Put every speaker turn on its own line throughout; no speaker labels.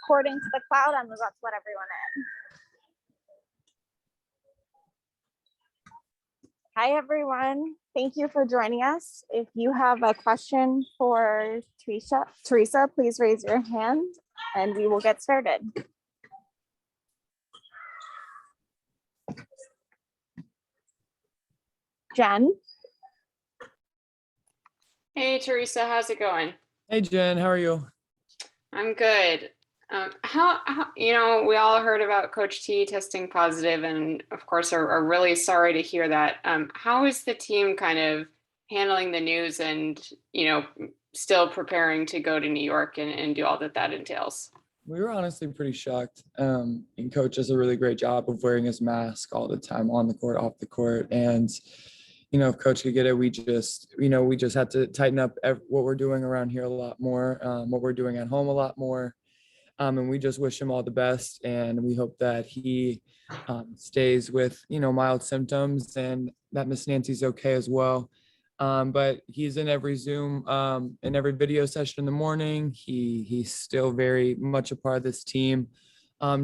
according to the cloud. I'm about to let everyone in. Hi, everyone. Thank you for joining us. If you have a question for Teresa, please raise your hand and we will get started. Jen?
Hey, Teresa, how's it going?
Hey, Jen, how are you?
I'm good. How we all heard about Coach T testing positive, and of course are really sorry to hear that. How is the team kind of handling the news and, still preparing to go to New York and do all that entails?
We were honestly pretty shocked. And Coach does a really great job of wearing his mask all the time on the court, off the court. And, if Coach could get it, we just had to tighten up what we're doing around here a lot more, what we're doing at home a lot more. And we just wish him all the best. And we hope that he stays with, mild symptoms and that Miss Nancy's okay as well. But he's in every Zoom, in every video session in the morning. He's still very much a part of this team,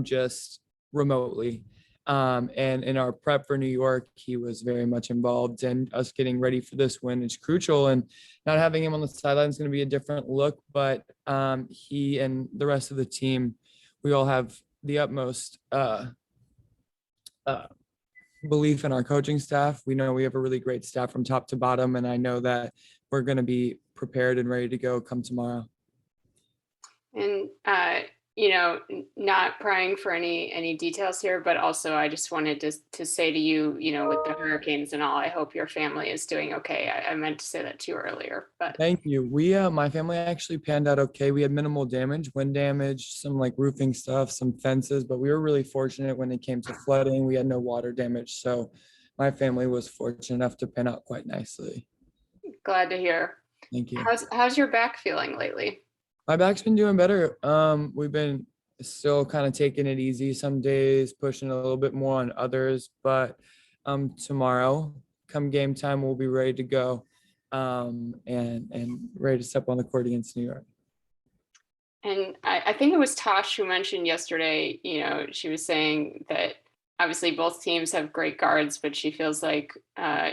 just remotely. And in our prep for New York, he was very much involved, and us getting ready for this win is crucial. And not having him on the sideline is going to be a different look, but he and the rest of the team, we all have the utmost belief in our coaching staff. We know we have a really great staff from top to bottom, and I know that we're going to be prepared and ready to go come tomorrow.
And not prying for any details here, but also I just wanted to say to you, with the hurricanes and all, I hope your family is doing okay. I meant to say that to you earlier, but
Thank you. We my family actually panned out okay. We had minimal damage, wind damage, some like roofing stuff, some fences, but we were really fortunate when it came to flooding. We had no water damage, so my family was fortunate enough to pan out quite nicely.
glad to hear.
Thank you.
How's your back feeling lately?
My back's been doing better. We've been still kind of taking it easy some days, pushing a little bit more on others, but tomorrow, come game time, we'll be ready to go and ready to step on the court against New York.
And I think it was Tosh who mentioned yesterday, she was saying that obviously both teams have great guards, but she feels like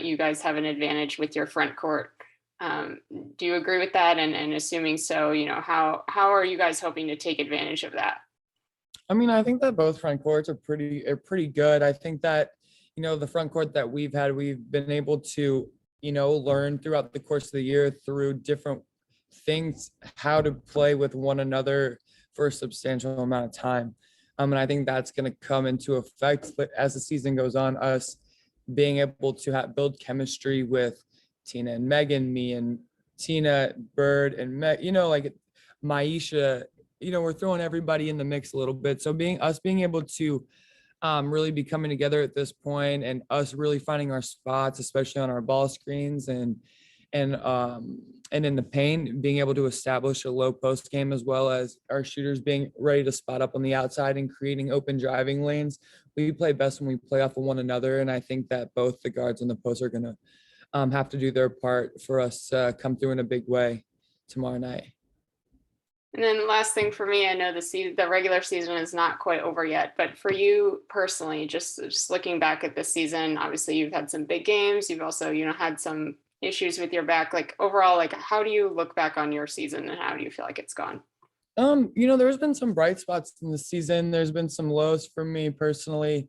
you guys have an advantage with your front court. Do you agree with that? And assuming so, how are you guys hoping to take advantage of that?
I mean, I think that both front courts are pretty good. I think that, the front court that we've had, we've been able to, learn throughout the course of the year through different things, how to play with one another for a substantial amount of time. And I think that's going to come into effect as the season goes on, us being able to build chemistry with Tina and Megan, me and Tina, Bird and Meg, like Maisha, we're throwing everybody in the mix a little bit. So being able to really be coming together at this point, and us really finding our spots, especially on our ball screens and in the paint, being able to establish a low post game, as well as our shooters being ready to spot up on the outside and creating open driving lanes. We play best when we play off of one another. And I think that both the guards and the posts are going to have to do their part for us to come through in a big way tomorrow night.
And then last thing for me, I know the regular season is not quite over yet, but for you personally, just looking back at this season, obviously you've had some big games. You've also, had some issues with your back. Like overall, like how do you look back on your season and how do you feel like it's gone?
There's been some bright spots in the season. There's been some lows for me personally.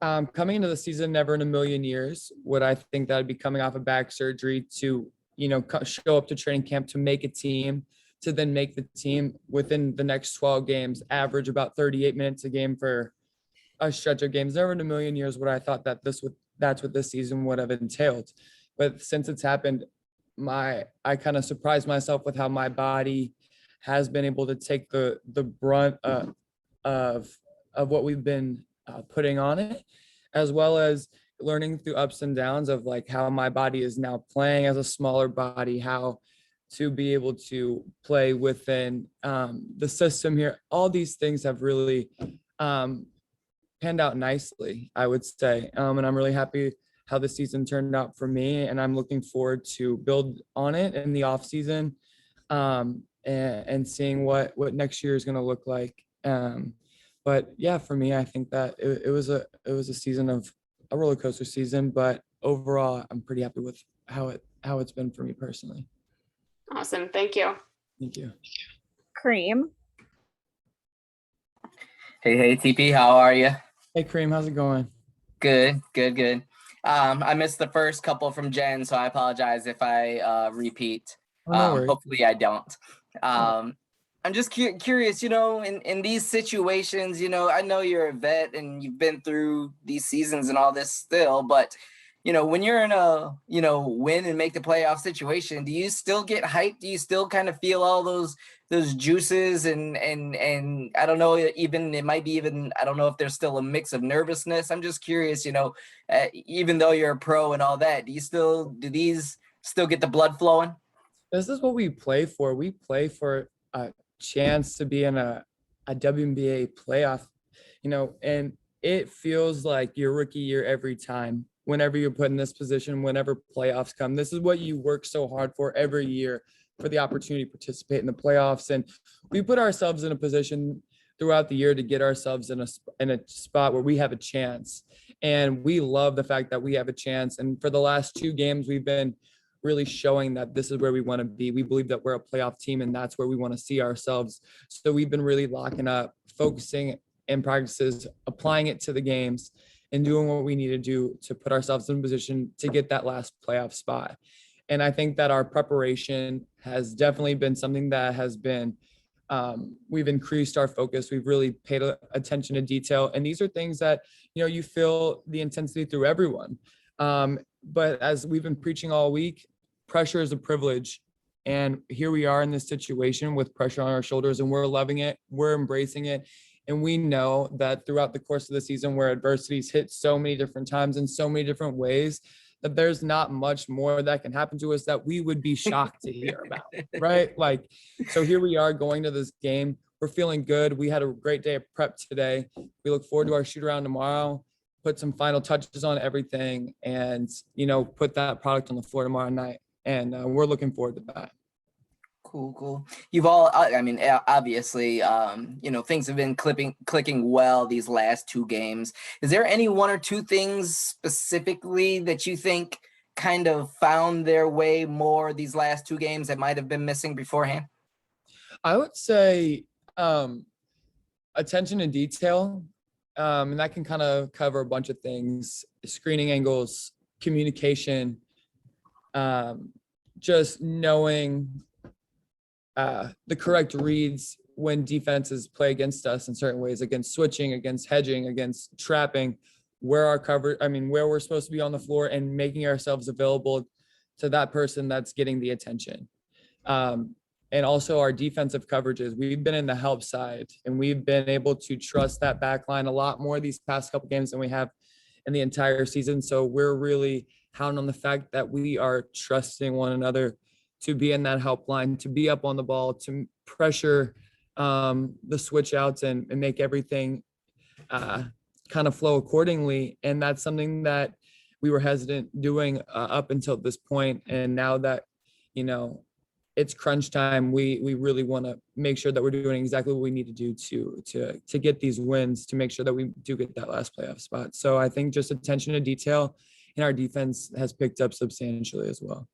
Coming into the season, never in a million years would I think that I'd be coming off of back surgery to, show up to training camp to make a team, to then make the team within the next 12 games, average about 38 minutes a game for a stretch of games. Never in a million years would I thought that that's what this season would have entailed. But since it's happened, I kind of surprised myself with how my body has been able to take the brunt of what we've been putting on it, as well as learning through ups and downs of like how my body is now playing as a smaller body, how to be able to play within the system here. All these things have really panned out nicely, I would say. And I'm really happy how the season turned out for me. And I'm looking forward to build on it in the off season and seeing what next year is going to look like But yeah, for me, I think that it was a season of a roller coaster season, but overall, I'm pretty happy with how it's been for me personally.
Awesome. Thank you.
Thank you.
Cream.
Hey, TP, how are you?
Hey, Kareem, how's it going?
Good. I missed the first couple from Jen, so I apologize if I repeat.
Oh, no worries.
Hopefully I don't. I'm just curious, in these situations, I know you're a vet and you've been through these seasons and all this still, but when you're in a, win and make the playoff situation, do you still get hyped? Do you still kind of feel all those juices and I don't know, it might be I don't know if there's still a mix of nervousness. I'm just curious, even though you're a pro and all that, do these still get the blood flowing?
This is what we play for. We play for a chance to be in a WNBA playoff, and it feels like your rookie year every time. Whenever you're put in this position, whenever playoffs come, this is what you work so hard for every year, for the opportunity to participate in the playoffs. And we put ourselves in a position throughout the year to get ourselves in a spot where we have a chance. And we love the fact that we have a chance. And for the last 2 games, we've been really showing that this is where we want to be. We believe that we're a playoff team and that's where we want to see ourselves. So we've been really locking up, focusing in practices, applying it to the games, and doing what we need to do to put ourselves in a position to get that last playoff spot. And I think that our preparation has definitely been something that has been, we've increased our focus. We've really paid attention to detail. And these are things that, you feel the intensity through everyone. But as we've been preaching all week, pressure is a privilege. And here we are in this situation with pressure on our shoulders, and we're loving it. We're embracing it. And we know that throughout the course of the season, where adversities hit so many different times in so many different ways, that there's not much more that can happen to us that we would be shocked to hear about, right? So here we are going to this game. We're feeling good. We had a great day of prep today. We look forward to our shoot around tomorrow, put some final touches on everything, and, put that product on the floor tomorrow night. And we're looking forward to that.
Cool. You've all, obviously, things have been clicking well these last 2 games. Is there any 1 or 2 things specifically that you think kind of found their way more these last 2 games that might have been missing beforehand?
I would say attention to detail, and that can kind of cover a bunch of things: screening angles, communication, just knowing the correct reads when defenses play against us in certain ways, against switching, against hedging, against trapping, where we're supposed to be on the floor, and making ourselves available to that person that's getting the attention. And also our defensive coverages. We've been in the help side, and we've been able to trust that back line a lot more these past couple games than we have in the entire season. So we're really hounding on the fact that we are trusting one another to be in that help line, to be up on the ball, to pressure the switch outs and make everything kind of flow accordingly. And that's something that we were hesitant doing up until this point. And now that, it's crunch time, we really want to make sure that we're doing exactly what we need to do to get these wins, to make sure that we do get that last playoff spot. So I think just attention to detail in our defense has picked up substantially as well.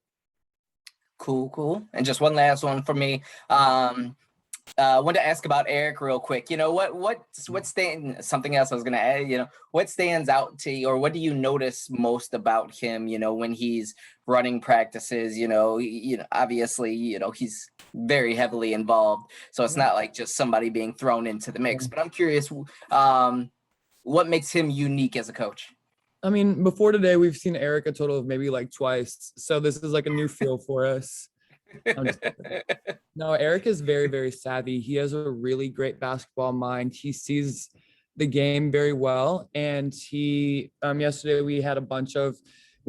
Cool. And just one last one for me. Wanted to ask about Eric real quick. Something else I was gonna add, what stands out to you, or what do you notice most about him, when he's running practices, obviously, he's very heavily involved. So it's not like just somebody being thrown into the mix. But I'm curious, what makes him unique as a coach?
I mean, before today, we've seen Eric a total of maybe like twice. So this is like a new feel for us. No, Eric is very, very savvy. He has a really great basketball mind. He sees the game very well. And he, yesterday we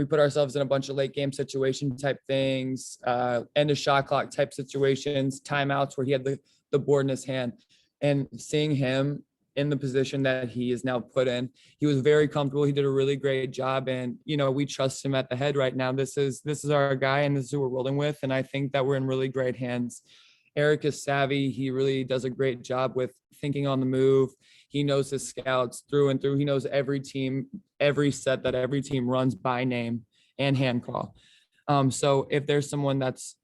put ourselves in a bunch of late game situation type things, end of shot clock type situations, timeouts where he had the board in his hand, and seeing him in the position that he is now put in, he was very comfortable. He did a really great job, and we trust him at the head right now. This is our guy, and this is who we're rolling with. And I think that we're in really great hands. Eric is savvy. He really does a great job with thinking on the move. He knows his scouts through and through. He knows every team, every set that every team runs by name and hand call. So if there's someone that's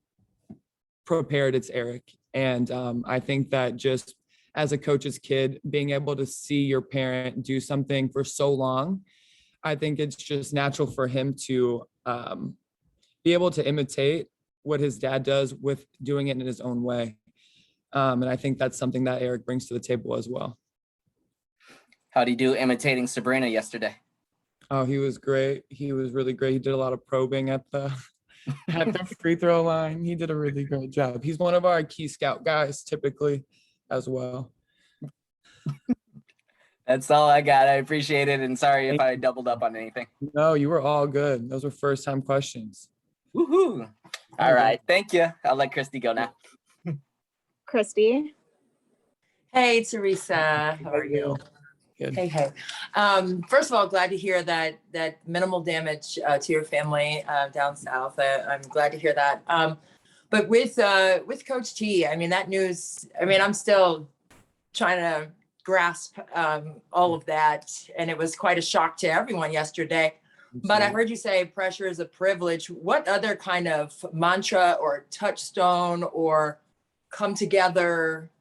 prepared, it's Eric. And I think that just as a coach's kid, being able to see your parent do something for so long, I think it's just natural for him to be able to imitate what his dad does with doing it in his own way. And I think that's something that Eric brings to the table as well.
How'd he do imitating Sabrina yesterday?
Oh, he was great. He was really great. He did a lot of probing at the free throw line. He did a really great job. He's one of our key scout guys typically as well.
That's all I got. I appreciate it. And sorry if I doubled up on anything.
No, you were all good. Those were first time questions.
Woohoo. All right. Thank you. I'll let Christy go now.
Christy.
Hey, Teresa, how are you?
Good.
Hey. First of all, glad to hear that minimal damage to your family down south. I'm glad to hear that. But with Coach T, I mean, that news, I mean, I'm still trying to grasp all of that. And it was quite a shock to everyone yesterday. But I heard you say pressure is a privilege. What other kind of mantra or touchstone or come together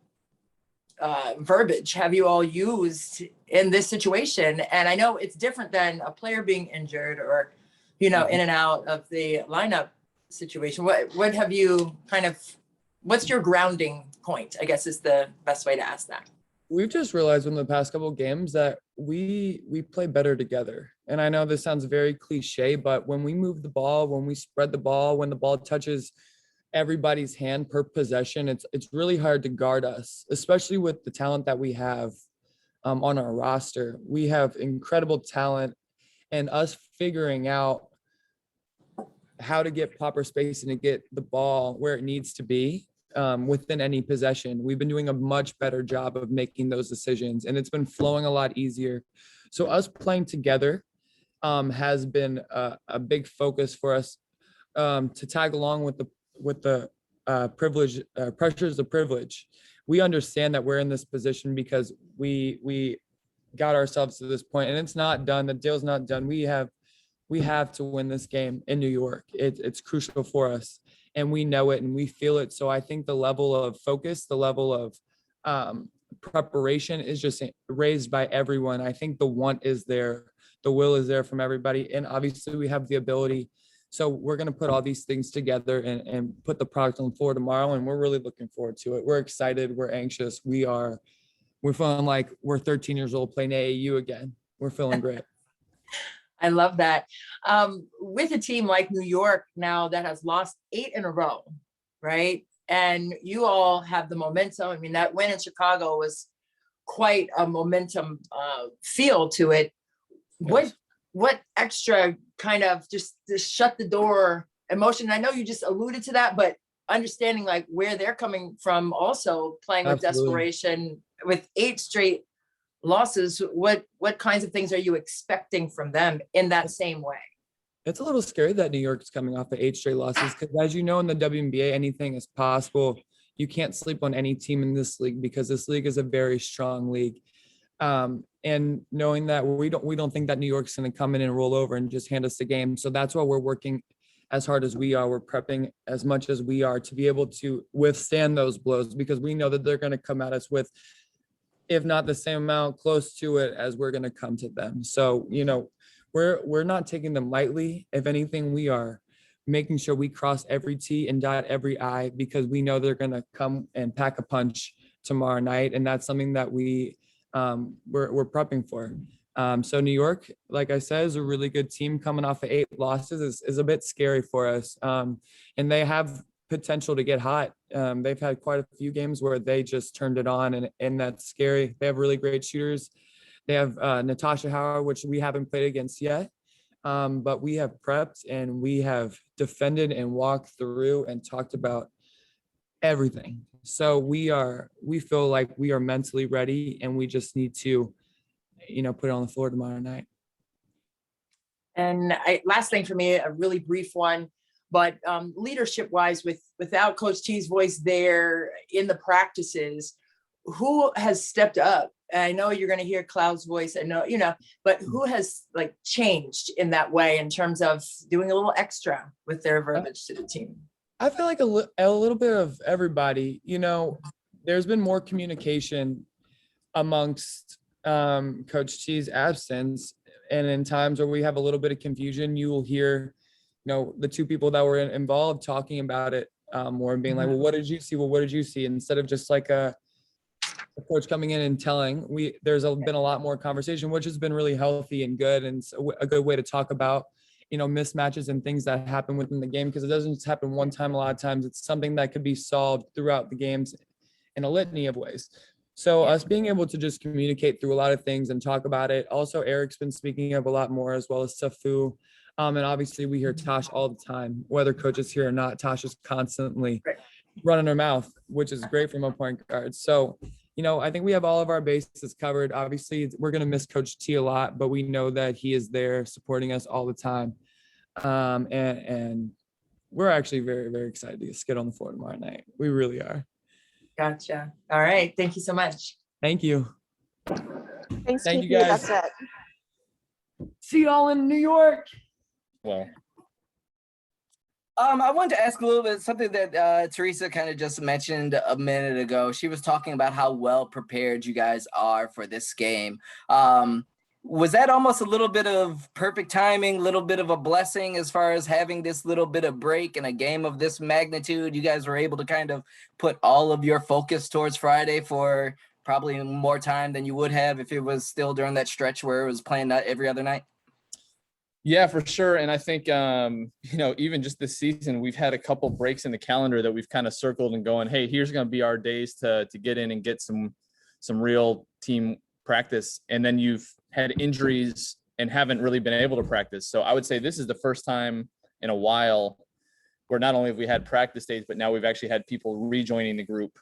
verbiage have you all used in this situation? And I know it's different than a player being injured or, in and out of the lineup situation. What have you what's your grounding point, I guess is the best way to ask that.
We've just realized in the past couple of games that we play better together. And I know this sounds very cliche, but when we move the ball, when we spread the ball, when the ball touches everybody's hand per possession, it's really hard to guard us, especially with the talent that we have on our roster. We have incredible talent, and us figuring out how to get proper space and to get the ball where it needs to be within any possession. We've been doing a much better job of making those decisions, and it's been flowing a lot easier. So us playing together has been a big focus for us to tag along with the privilege, pressures of privilege. We understand that we're in this position because we got ourselves to this point, and it's not done. The deal's not done. We have to win this game in New York. It's crucial for us, and we know it and we feel it. So I think the level of focus, the level of preparation is just raised by everyone. I think the want is there, the will is there from everybody, and obviously we have the ability. So we're going to put all these things together and put the product on the floor tomorrow, and we're really looking forward to it. We're excited. We're anxious. We're feeling like we're 13 years old playing AAU again. We're feeling great.
I love that. With a team like New York now that has lost 8 in a row, right? And you all have the momentum. I mean, that win in Chicago was quite a momentum feel to it.
Yes.
What extra kind of just shut the door emotion? I know you just alluded to that, but understanding like where they're coming from, also playing with desperation with 8 straight losses, what kinds of things are you expecting from them in that same way?
It's a little scary that New York is coming off of 8 straight losses because, as you know, in the WNBA, anything is possible. You can't sleep on any team in this league because this league is a very strong league. And knowing that we don't think that New York's going to come in and roll over and just hand us the game. So that's why we're working as hard as we are. We're prepping as much as we are to be able to withstand those blows, because we know that they're going to come at us with, if not the same amount, close to it as we're going to come to them. So, we're not taking them lightly. If anything, we are making sure we cross every T and dot every I, because we know they're going to come and pack a punch tomorrow night. And that's something that we're prepping for. So New York, like I said, is a really good team coming off of 8 losses is a bit scary for us. And they have potential to get hot. They've had quite a few games where they just turned it on, and that's scary. They have really great shooters. They have Natasha Howard, which we haven't played against yet. But we have prepped and we have defended and walked through and talked about everything. So we feel like we are mentally ready, and we just need to, put it on the floor tomorrow night.
And last thing for me, a really brief one, but leadership wise with without Coach T's voice there in the practices, who has stepped up? And I know you're going to hear Cloud's voice. I know, but who has like changed in that way in terms of doing a little extra with their verbiage to the team?
I feel like a little bit of everybody. There's been more communication amongst Coach T's absence, and in times where we have a little bit of confusion, you will hear, the two people that were involved talking about it more and being like, well, what did you see? Well, what did you see? Instead of just like a coach coming in and telling, there's been a lot more conversation, which has been really healthy and good, and a good way to talk about mismatches and things that happen within the game, because it doesn't just happen one time. A lot of times it's something that could be solved throughout the games in a litany of ways. So us being able to just communicate through a lot of things and talk about it. Also, Eric's been speaking up a lot more, as well as Safu. And obviously we hear Tosh all the time, whether coach is here or not. Tosh is constantly running her mouth, which is great from a point guard. So, I think we have all of our bases covered. Obviously, we're going to miss Coach T a lot, but we know that he is there supporting us all the time. And we're actually very, very excited to get on the floor tomorrow night. We really are.
Gotcha. All right. Thank you so much.
Thank you.
Thanks,
Thank you,
Kiki.
guys.
That's it.
See y'all in New York.
Well,
I wanted to ask a little bit something that Teresa kind of just mentioned a minute ago. She was talking about how well prepared you guys are for this game. Was that almost a little bit of perfect timing, a little bit of a blessing as far as having this little bit of break in a game of this magnitude? You guys were able to kind of put all of your focus towards Friday for probably more time than you would have if it was still during that stretch where it was playing every other night?
yeah, for sure. And I think, even just this season, we've had a couple breaks in the calendar that we've kind of circled and going, hey, here's going to be our days to get in and get some real team practice. And then you've had injuries and haven't really been able to practice. So I would say this is the first time in a while where not only have we had practice days, but now we've actually had people rejoining the group.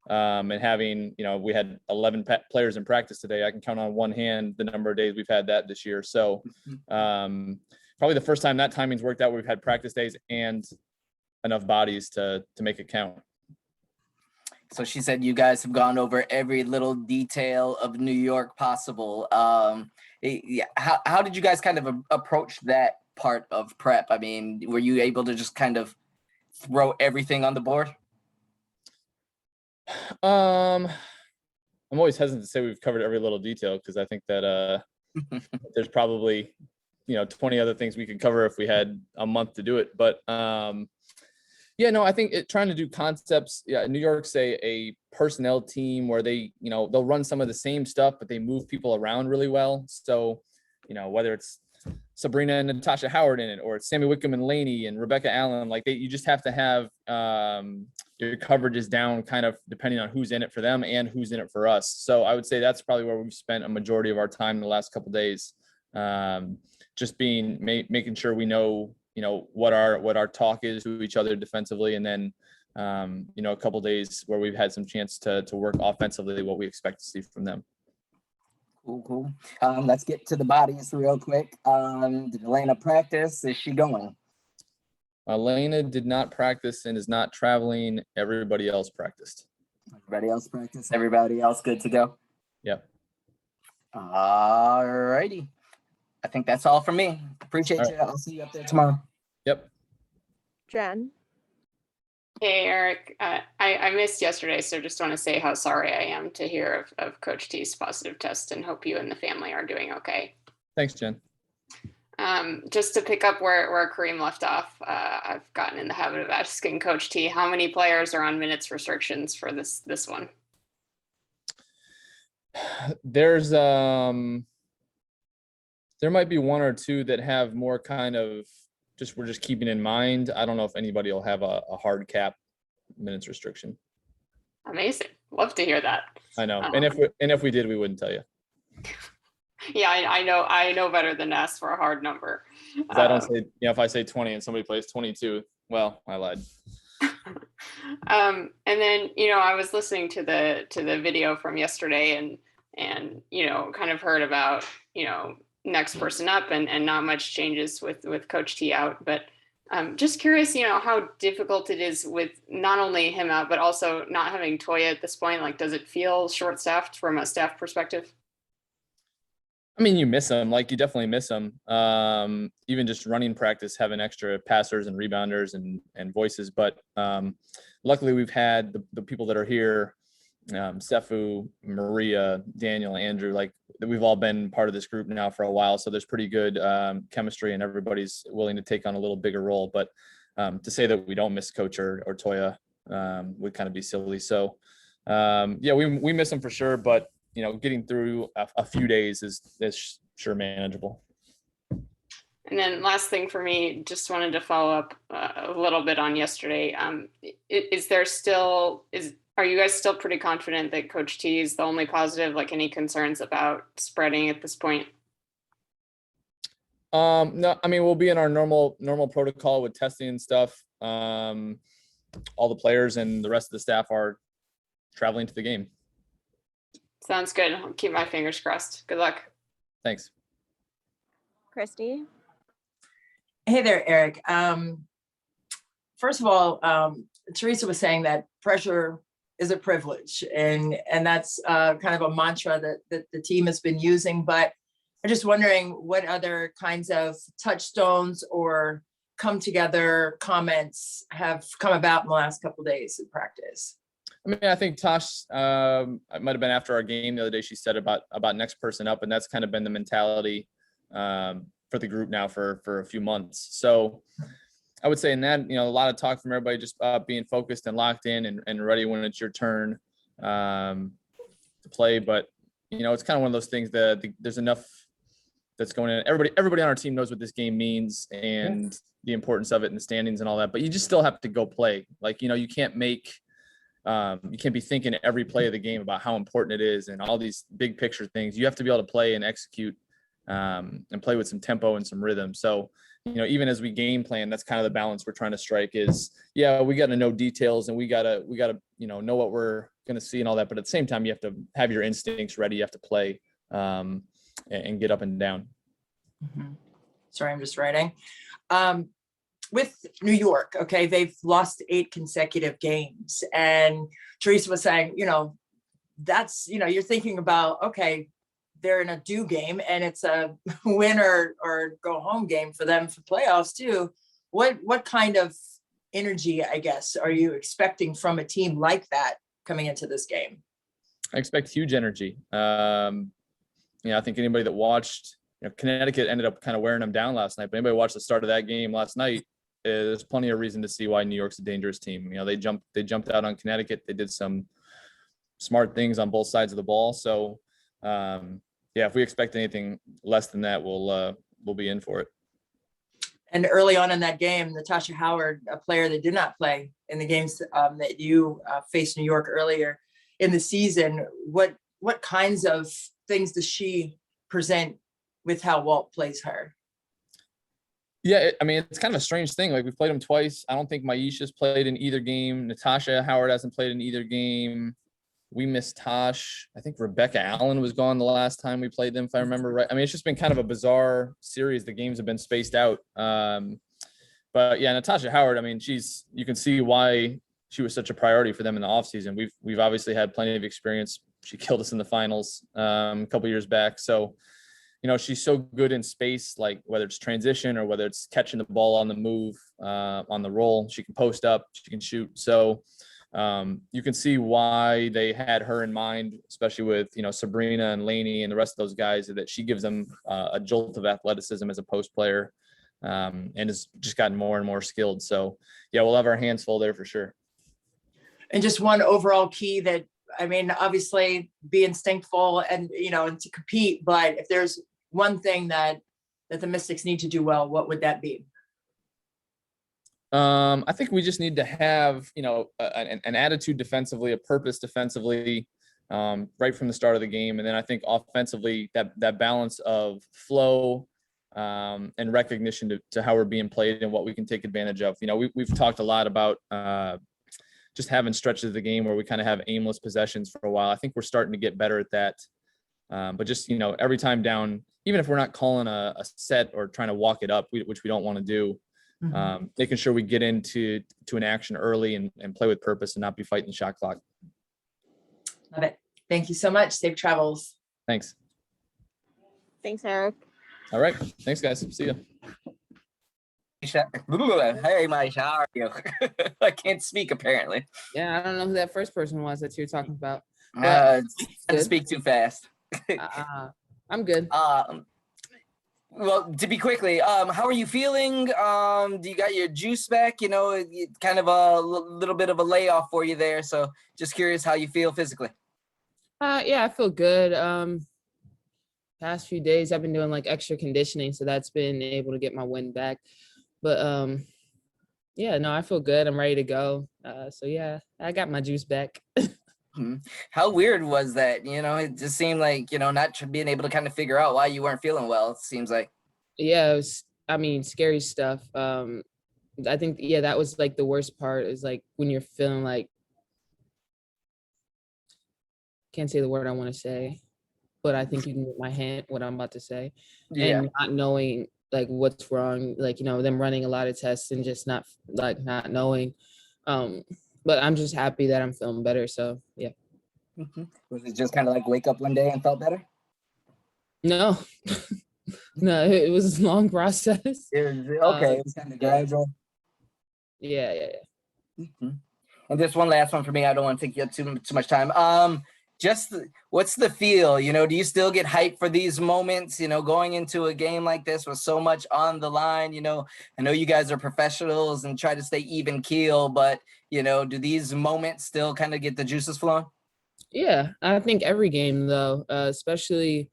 And having, we had 11 players in practice today. I can count on one hand the number of days we've had that this year. So probably the first time that timing's worked out, we've had practice days and enough bodies to make it count.
So she said you guys have gone over every little detail of New York possible. How did you guys kind of approach that part of prep? I mean, were you able to just kind of throw everything on the board?
I'm always hesitant to say we've covered every little detail because I think that there's probably 20 other things we could cover if we had a month to do it. But I think trying to do concepts. Yeah, New York's a personnel team where they they'll run some of the same stuff, but they move people around really well. So whether it's Sabrina and Natasha Howard in it, or it's Sammy Wickham and Laney and Rebecca Allen, you just have to have your coverages down kind of depending on who's in it for them and who's in it for us. So I would say that's probably where we've spent a majority of our time in the last couple of days, just making sure we know what our talk is to each other defensively, and then a couple of days where we've had some chance to work offensively what we expect to see from them.
Cool. Let's get to the bodies real quick. Did Elena practice? Is she going?
Elena did not practice and is not traveling. Everybody else practiced.
Everybody else practiced? Everybody else good to go?
Yep.
All righty. I think that's all from me. Appreciate you. I'll see you up there tomorrow.
Yep.
Jen.
Hey, Eric. I missed yesterday, so just want to say how sorry I am to hear of Coach T's positive test, and hope you and the family are doing okay.
Thanks, Jen.
Just to pick up where Kareem left off, I've gotten in the habit of asking Coach T, how many players are on minutes restrictions for this one?
There's there might be one or two that have more kind of we're just keeping in mind. I don't know if anybody will have a hard cap minutes restriction.
Amazing. Love to hear that.
I know. And if we did, we wouldn't tell you.
Yeah, I know better than to ask for a hard number.
I don't say, if I say 20 and somebody plays 22, well, I lied.
And then, I was listening to the video from yesterday and kind of heard about, next person up and not much changes with Coach T out. But Just curious, how difficult it is with not only him out, but also not having Toya at this point. Like, does it feel short-staffed from a staff perspective?
I mean, you miss them, like you definitely miss them. Even just running practice, having extra passers and rebounders and voices. But luckily, we've had the people that are here, Sefu, Maria, Daniel, Andrew. Like we've all been part of this group now for a while, so there's pretty good chemistry, and everybody's willing to take on a little bigger role. But to say that we don't miss Coach or Toya would kind of be silly. So yeah, we miss them for sure, but getting through a few days is sure manageable.
And then last thing for me, just wanted to follow up a little bit on yesterday. Are you guys still pretty confident that Coach T is the only positive? Like, any concerns about spreading at this point?
No, I mean, we'll be in our normal protocol with testing and stuff. All the players and the rest of the staff are traveling to the game.
Sounds good. I'll keep my fingers crossed. Good luck.
Thanks.
Christy?
Hey there, Eric. First of all, Teresa was saying that pressure is a privilege, and that's kind of a mantra that the team has been using. But I'm just wondering what other kinds of touchstones or come together comments have come about in the last couple of days in practice.
I mean, I think Tosh, it might have been after our game the other day, she said about next person up, and that's kind of been the mentality for the group now for a few months. So I would say in that, a lot of talk from everybody just being focused and locked in and ready when it's your turn to play. But, it's kind of one of those things that there's enough that's going in. Everybody on our team knows what this game means and the importance of it and the standings and all that, but you just still have to go play. Like, you can't be thinking every play of the game about how important it is and all these big picture things. You have to be able to play and execute and play with some tempo and some rhythm. So, even as we game plan, that's kind of the balance we're trying to strike is, yeah, we got to know details and we got to, know what we're going to see and all that. But at the same time, you have to have your instincts ready. You have to play and get up and down.
Mm-hmm. Sorry, I'm just writing. With New York, okay, they've lost 8 consecutive games. And Teresa was saying, that's, you're thinking about, okay, they're in a due game and it's a win or go home game for them for playoffs too. What kind of energy, I guess, are you expecting from a team like that coming into this game?
I expect huge energy. I think anybody that watched, Connecticut ended up kind of wearing them down last night, but anybody watched the start of that game last night, there's plenty of reason to see why New York's a dangerous team. They jumped out on Connecticut. They did some smart things on both sides of the ball. So, yeah, if we expect anything less than that, we'll be in for it.
And early on in that game, Natasha Howard, a player that did not play in the games that you faced New York earlier in the season, what kinds of things does she present with how Walt plays her?
Yeah, it's kind of a strange thing. Like, we've played them twice. I don't think Maisha's played in either game. Natasha Howard hasn't played in either game. We missed Tosh. I think Rebecca Allen was gone the last time we played them, if I remember right. It's just been kind of a bizarre series. The games have been spaced out. But yeah, Natasha Howard, you can see why she was such a priority for them in the offseason. We've obviously had plenty of experience. She killed us in the finals a couple years back. So, she's so good in space, like whether it's transition or whether it's catching the ball on the move, on the roll. She can post up, she can shoot. So you can see why they had her in mind, especially with, Sabrina and Lainey and the rest of those guys, that she gives them a jolt of athleticism as a post player and has just gotten more and more skilled. So yeah, we'll have our hands full there for sure.
And just one overall key that, obviously be instinctful and, and to compete, but if there's one thing that the Mystics need to do well, what would that be?
I think we just need to have, an attitude defensively, a purpose defensively, right from the start of the game. And then I think offensively, that balance of flow and recognition to how we're being played and what we can take advantage of. We've talked a lot about just having stretches of the game where we kind of have aimless possessions for a while. I think we're starting to get better at that. But just, every time down, even if we're not calling a set or trying to walk it up, which we don't want to do, Making sure we get into an action early and play with purpose and not be fighting the shot clock.
Love it. Thank you so much. Safe travels.
Thanks.
Thanks, Eric.
All right. Thanks, guys. See you.
Hey, Mike, how are you? I can't speak apparently.
Yeah, I don't know who that first person was that you're talking about.
I
good.
speak too fast.
I'm good.
Well, to be quickly, how are you feeling? Do you got your juice back? You know, kind of a little bit of a layoff for you there. So just curious how you feel physically.
Yeah, I feel good. Past few days I've been doing like extra conditioning, so that's been able to get my wind back. But yeah, no, I feel good. I'm ready to go. So yeah, I got my juice back.
How weird was that? You know, it just seemed like, you know, not being able to kind of figure out why you weren't feeling well, it seems like.
Yeah, it was, I mean, scary stuff. I think, yeah, that was like the worst part is like when you're feeling like, can't say the word I want to say, but I think you can get my hint what I'm about to say.
Yeah.
And not knowing like what's wrong, like, you know, them running a lot of tests and just not knowing. But I'm just happy that I'm feeling better. So yeah.
Was it just kind of like wake up one day and felt better?
No, no, it was a long process.
Okay, it was kind of gradual.
Yeah.
And just one last one for me. I don't want to take you up too much time. What's the feel? You know, do you still get hyped for these moments? You know, going into a game like this with so much on the line. You know, I know you guys are professionals and try to stay even keel, but you know, do these moments still kind of get the juices flowing?
Yeah, I think every game though, especially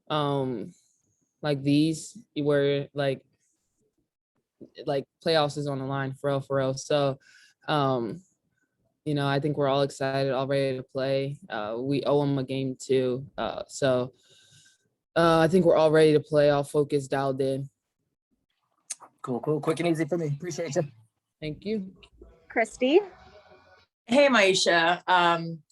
like these where like playoffs is on the line for real. So you know, I think we're all excited, all ready to play. We owe them a game too. So I think we're all ready to play, all focused, dialed in.
Cool. Quick and easy for me. Appreciate you.
Thank you.
Christy.
Hey, Maisha.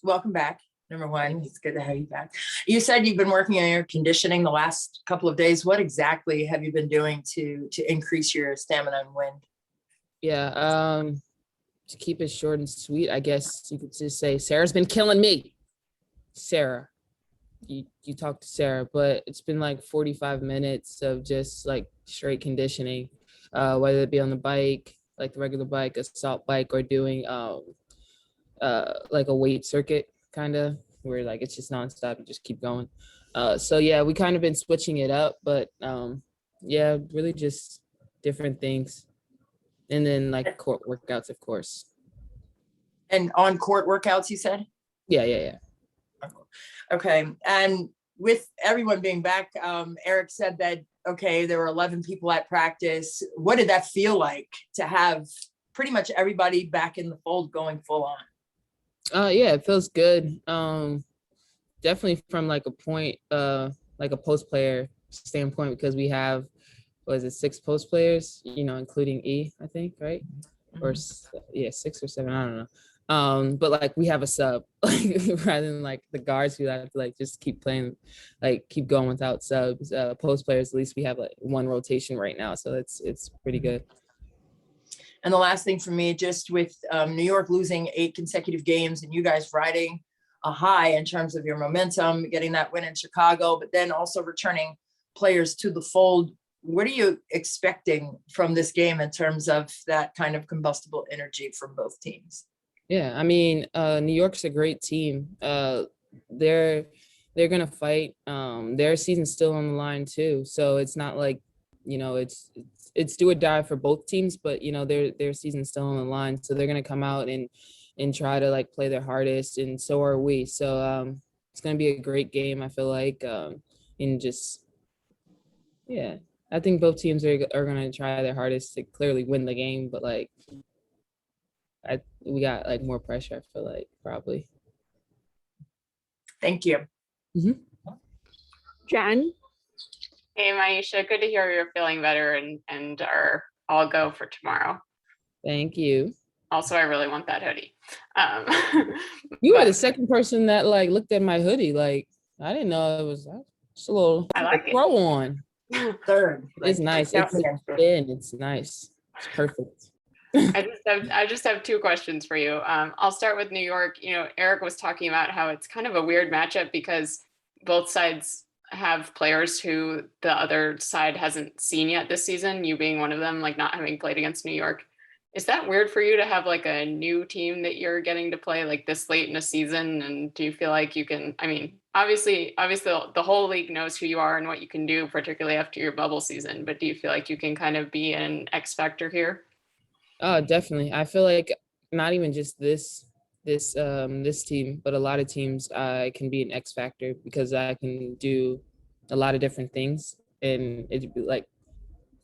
Welcome back. Number one, it's good to have you back. You said you've been working on your conditioning the last couple of days. What exactly have you been doing to increase your stamina and wind?
Yeah, to keep it short and sweet, I guess you could just say Sarah's been killing me. Sarah, you talk to Sarah, but it's been like 45 minutes of just like straight conditioning, whether it be on the bike, like the regular bike, assault bike, or doing like a weight circuit kind of where like it's just nonstop, you just keep going. So yeah, we kind of been switching it up, but yeah, really just different things. And then like court workouts, of course.
And on court workouts, you said?
Yeah.
Okay. And with everyone being back, Eric said that, okay, there were 11 people at practice. What did that feel like to have pretty much everybody back in the fold going full on?
Yeah, it feels good. Definitely from like a point, like a post player standpoint, because we have, what is it, 6 post players, you know, including E, I think, right? Or yeah, 6 or 7, I don't know. But like we have a sub, like rather than like the guards who have to like just keep playing, like keep going without subs. Post players, at least we have like 1 rotation right now, so it's pretty good.
And the last thing for me, just with New York losing 8 consecutive games and you guys riding a high in terms of your momentum, getting that win in Chicago, but then also returning players to the fold. What are you expecting from this game in terms of that kind of combustible energy from both teams?
Yeah, I mean, New York's a great team. They're gonna fight. Their season's still on the line too, so it's not like, you know, it's do or die for both teams. But you know, their season's still on the line, so they're gonna come out and try to like play their hardest, and so are we. So it's gonna be a great game, I feel like, and just yeah. I think both teams are going to try their hardest to clearly win the game, but like, we got like more pressure, I feel like, probably.
Thank you.
Jen.
Hey, Maisha, good to hear you're feeling better and are all go for tomorrow.
Thank you.
Also, I really want that hoodie.
You were the second person that like looked at my hoodie. Like, I didn't know it was just a little
I like it.
throw on.
Third.
It's nice. It's thin. It's nice. It's perfect.
I just have two questions for you. I'll start with New York. You know, Eric was talking about how it's kind of a weird matchup because both sides have players who the other side hasn't seen yet this season, you being one of them, like not having played against New York. Is that weird for you to have like a new team that you're getting to play like this late in a season? And do you feel like you can, I mean, obviously the whole league knows who you are and what you can do, particularly after your bubble season, but do you feel like you can kind of be an X factor here?
Oh, definitely. I feel like not even just this team, but a lot of teams I can be an X factor because I can do a lot of different things. And it's like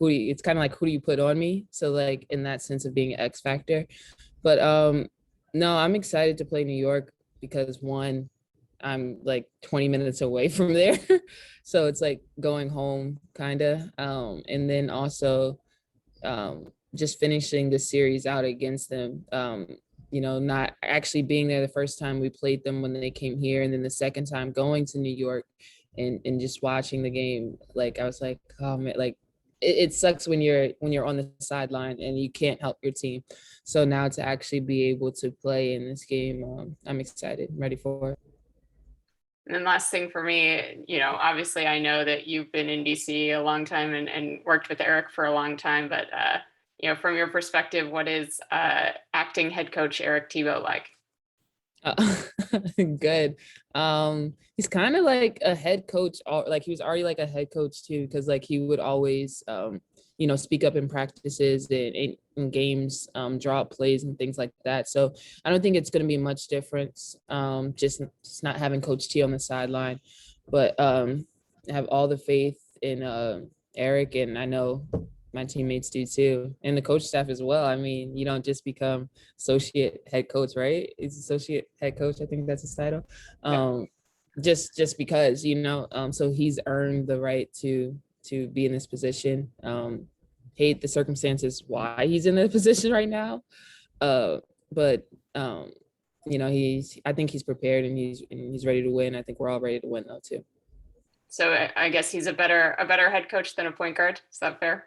it's kind of like who do you put on me? So like in that sense of being an X factor. But no, I'm excited to play New York because one, I'm like 20 minutes away from there. So it's like going home kind of. And then also just finishing the series out against them. You know, not actually being there the first time we played them when they came here, and then the second time going to New York and just watching the game. Like I was like, oh man, like it sucks when you're on the sideline and you can't help your team. So now to actually be able to play in this game, I'm excited. I'm ready for it.
And then last thing for me, you know, obviously I know that you've been in DC a long time and worked with Eric for a long time, but you know, from your perspective, what is acting head coach Eric Thibault like?
Uh, good. He's kind of like a head coach, like he was already like a head coach too, because like he would always, you know, speak up in practices and in games, draw up plays and things like that. So I don't think it's going to be much difference. Just not having Coach T on the sideline, but have all the faith in Eric, and I know my teammates do too, and the coach staff as well. I mean, you don't just become associate head coach, right? It's associate head coach. I think that's his title. Just because, you know, so he's earned the right to be in this position. Hate the circumstances why he's in the position right now. But you know, I think he's prepared and he's ready to win. I think we're all ready to win though too.
So I guess he's a better head coach than a point guard. Is that fair?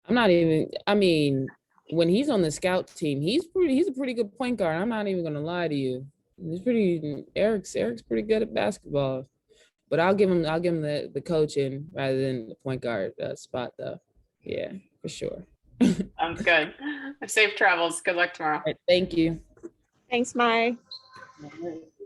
I mean, when he's on the scout team, he's a pretty good point guard. I'm not even gonna lie to you. Eric's pretty good at basketball. But I'll give him the coaching rather than the point guard spot though. Yeah, for sure.
Sounds good. Safe travels. Good luck tomorrow.
All right, thank you.
Thanks, Mai.